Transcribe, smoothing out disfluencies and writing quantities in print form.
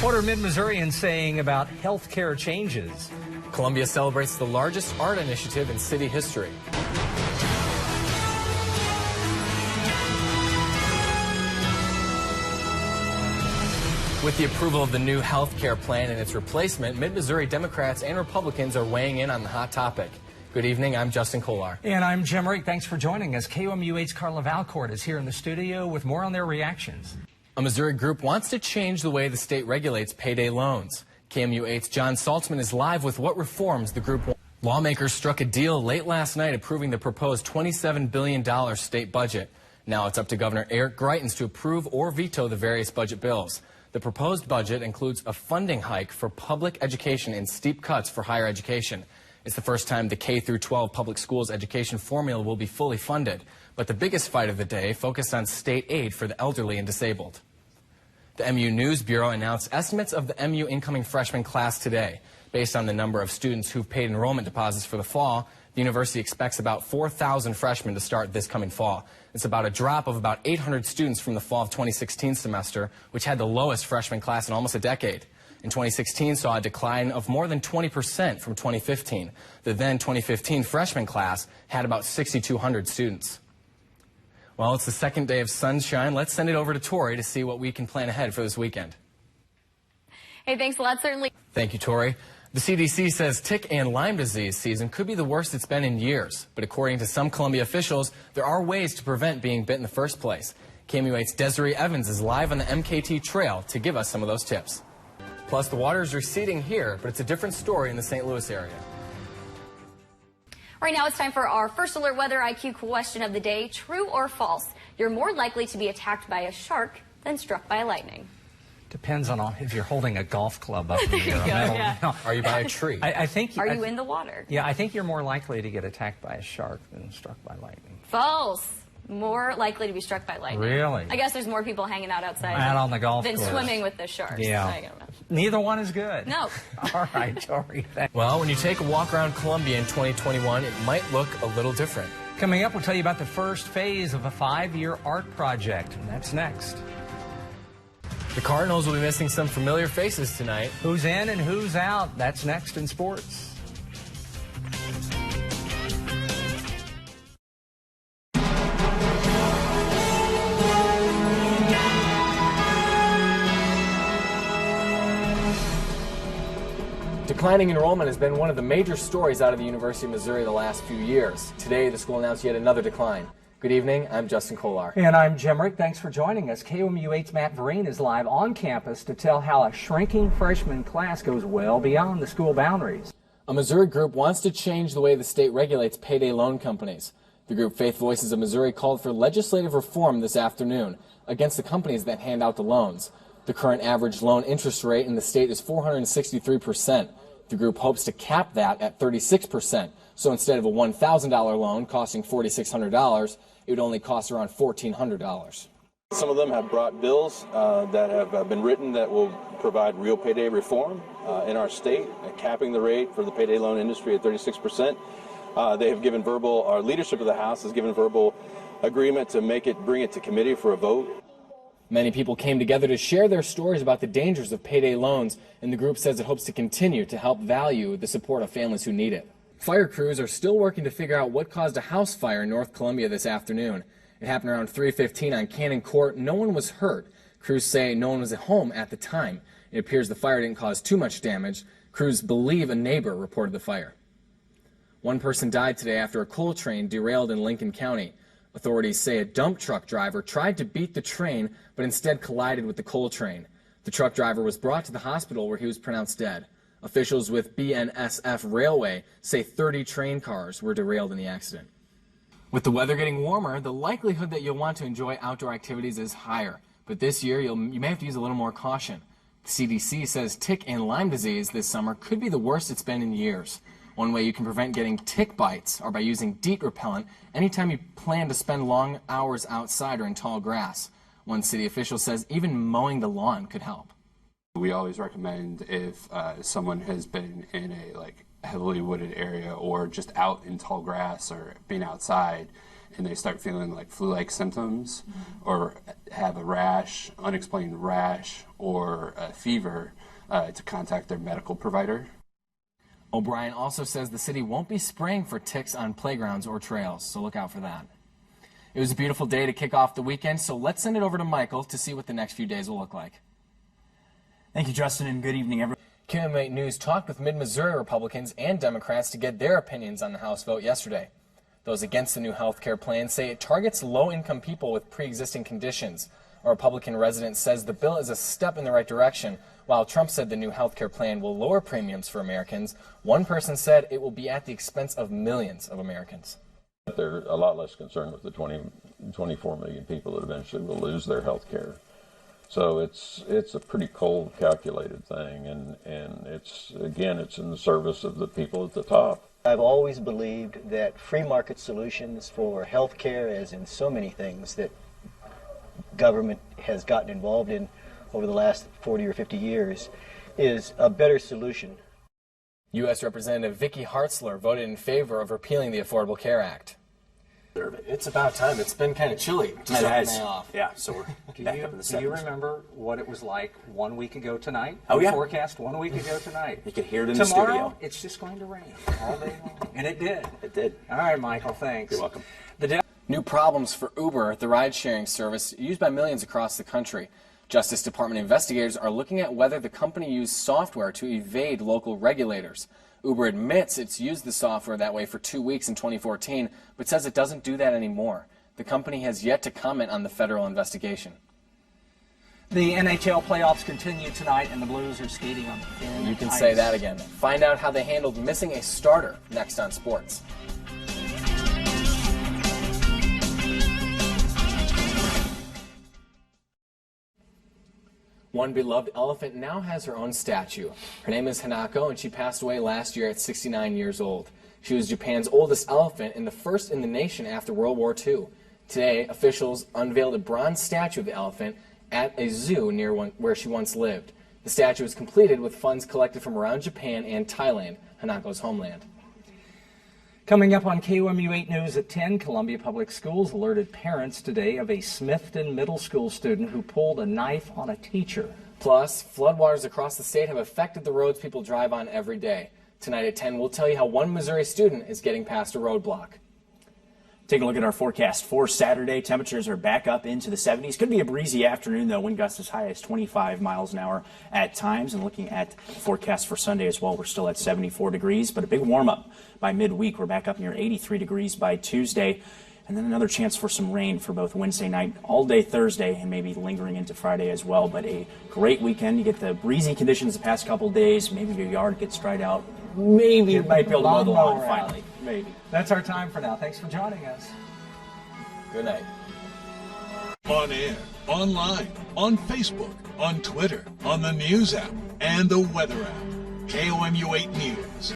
What are Mid-Missourians saying about health care changes? Columbia celebrates the largest art initiative in city history. With the approval of the new health care plan and its replacement, Mid-Missouri Democrats and Republicans are weighing in on the hot topic. Good evening, I'm Justin Kolar. And I'm Jim Rick. Thanks for joining us. KOMU8's Carla Valcourt is here in the studio with more on their reactions. A Missouri group wants to change the way the state regulates payday loans. KMU8's John Saltzman is live with what reforms the group wants. Lawmakers struck a deal late last night approving the proposed $27 billion state budget. Now it's up to Governor Eric Greitens to approve or veto the various budget bills. The proposed budget includes a funding hike for public education and steep cuts for higher education. It's the first time the K-12 public schools education formula will be fully funded. But the biggest fight of the day focused on state aid for the elderly and disabled. The MU News Bureau announced estimates of the MU incoming freshman class today. Based on the number of students who've paid enrollment deposits for the fall, the university expects about 4,000 freshmen to start this coming fall. It's about a drop of about 800 students from the fall of 2016 semester, which had the lowest freshman class in almost a decade. In 2016 saw a decline of more than 20% from 2015. The then 2015 freshman class had about 6,200 students. Well, it's the second day of sunshine. Let's send it over to Tori to see what we can plan ahead for this weekend. Hey, thanks a lot. Certainly. Thank you, Tori. The CDC says tick and Lyme disease season could be the worst it's been in years. But according to some Columbia officials, there are ways to prevent being bit in the first place. KMU8's Desiree Evans is live on the MKT Trail to give us some of those tips. Plus, the water is receding here, but it's a different story in the St. Louis area. Right now it's time for our first alert weather IQ question of the day. True or false? You're more likely to be attacked by a shark than struck by lightning. Depends on if you're holding a golf club up in the air. Are you by a tree? I think. Are you in the water? Yeah, I think you're more likely to get attacked by a shark than struck by lightning. False. More likely to be struck by lightning. Really? I guess there's more people hanging out outside out on the golf than course. Swimming with the sharks. Yeah. Neither one is good. No. All right, Tori. Well, when you take a walk around Columbia in 2021, it might look a little different. Coming up, we'll tell you about the first phase of a 5-year art project. And that's next. The Cardinals will be missing some familiar faces tonight. Who's in and who's out? That's next in sports. Declining enrollment has been one of the major stories out of the University of Missouri the last few years. Today, the school announced yet another decline. Good evening, I'm Justin Kolar. And I'm Jim Rick. Thanks for joining us. KOMU8's Matt Vereen is live on campus to tell how a shrinking freshman class goes well beyond the school boundaries. A Missouri group wants to change the way the state regulates payday loan companies. The group Faith Voices of Missouri called for legislative reform this afternoon against the companies that hand out the loans. The current average loan interest rate in the state is 463%. The group hopes to cap that at 36%. So instead of a $1,000 loan costing $4,600, it would only cost around $1,400. Some of them have brought bills that have been written that will provide real payday reform in our state, capping the rate for the payday loan industry at 36%. They have given our leadership of the House has given verbal agreement to bring it to committee for a vote. Many people came together to share their stories about the dangers of payday loans, and the group says it hopes to continue to help value the support of families who need it. Fire crews are still working to figure out what caused a house fire in North Columbia this afternoon. It happened around 3:15 on Cannon Court. No one was hurt. Crews say no one was at home at the time. It appears the fire didn't cause too much damage. Crews believe a neighbor reported the fire. One person died today after a coal train derailed in Lincoln County. Authorities say a dump truck driver tried to beat the train, but instead collided with the coal train. The truck driver was brought to the hospital where he was pronounced dead. Officials with BNSF Railway say 30 train cars were derailed in the accident. With the weather getting warmer, the likelihood that you'll want to enjoy outdoor activities is higher. But this year, you may have to use a little more caution. The CDC says tick and Lyme disease this summer could be the worst it's been in years. One way you can prevent getting tick bites are by using DEET repellent anytime you plan to spend long hours outside or in tall grass. One city official says even mowing the lawn could help. We always recommend if someone has been in a heavily wooded area or just out in tall grass or being outside and they start feeling like flu-like symptoms or have a rash, unexplained rash, or a fever, to contact their medical provider. O'Brien also says the city won't be spraying for ticks on playgrounds or trails, so look out for that. It was a beautiful day to kick off the weekend, so let's send it over to Michael to see what the next few days will look like. Thank you, Justin, and good evening, everyone. KOM8 News talked with Mid-Missouri Republicans and Democrats to get their opinions on the House vote yesterday. Those against the new health care plan say it targets low-income people with pre-existing conditions. A Republican resident says the bill is a step in the right direction, while Trump said the new health care plan will lower premiums for Americans. One person said it will be at the expense of millions of Americans. They're a lot less concerned with the 24 million people that eventually will lose their health care. So it's a pretty cold, calculated thing, and it's in the service of the people at the top. I've always believed that free market solutions for health care, as in so many things that government has gotten involved in over the last 40 or 50 years, is a better solution. U.S. Representative Vicky Hartzler voted in favor of repealing the Affordable Care Act. It's about time. It's been kind of chilly to start May off. Yeah, so we're back up in the 70s. Do you remember what it was like 1 week ago tonight? Oh, yeah. Forecast 1 week ago tonight. You could hear it in the Tomorrow, studio. it's just going to rain all day long. And it did. It did. All right, Michael, thanks. You're welcome. New problems for Uber, the ride-sharing service used by millions across the country. Justice Department investigators are looking at whether the company used software to evade local regulators. Uber admits it's used the software that way for 2 weeks in 2014, but says it doesn't do that anymore. The company has yet to comment on the federal investigation. The NHL playoffs continue tonight, and the Blues are skating on the thin You can ice. say that again. Find out how they handled missing a starter next on Sports. One beloved elephant now has her own statue. Her name is Hanako, and she passed away last year at 69 years old. She was Japan's oldest elephant and the first in the nation after World War II. Today, officials unveiled a bronze statue of the elephant at a zoo near where she once lived. The statue was completed with funds collected from around Japan and Thailand, Hanako's homeland. Coming up on KOMU 8 News at 10, Columbia Public Schools alerted parents today of a Smithton Middle School student who pulled a knife on a teacher. Plus, floodwaters across the state have affected the roads people drive on every day. Tonight at 10, we'll tell you how one Missouri student is getting past a roadblock. Take a look at our forecast for Saturday. Temperatures are back up into the 70s. Could be a breezy afternoon, though. Wind gusts as high as 25 miles an hour at times. And looking at the forecast for Sunday as well, we're still at 74 degrees, but a big warm-up by midweek. We're back up near 83 degrees by Tuesday. And then another chance for some rain for both Wednesday night, all day Thursday, and maybe lingering into Friday as well. But a great weekend. You get the breezy conditions the past couple days. Maybe your yard gets dried out. Maybe you might be able to mow the lawn finally. Maybe. That's our time for now. Thanks for joining us. Good night. On air, online, on Facebook, on Twitter, on the News app, and the Weather app. KOMU 8 News.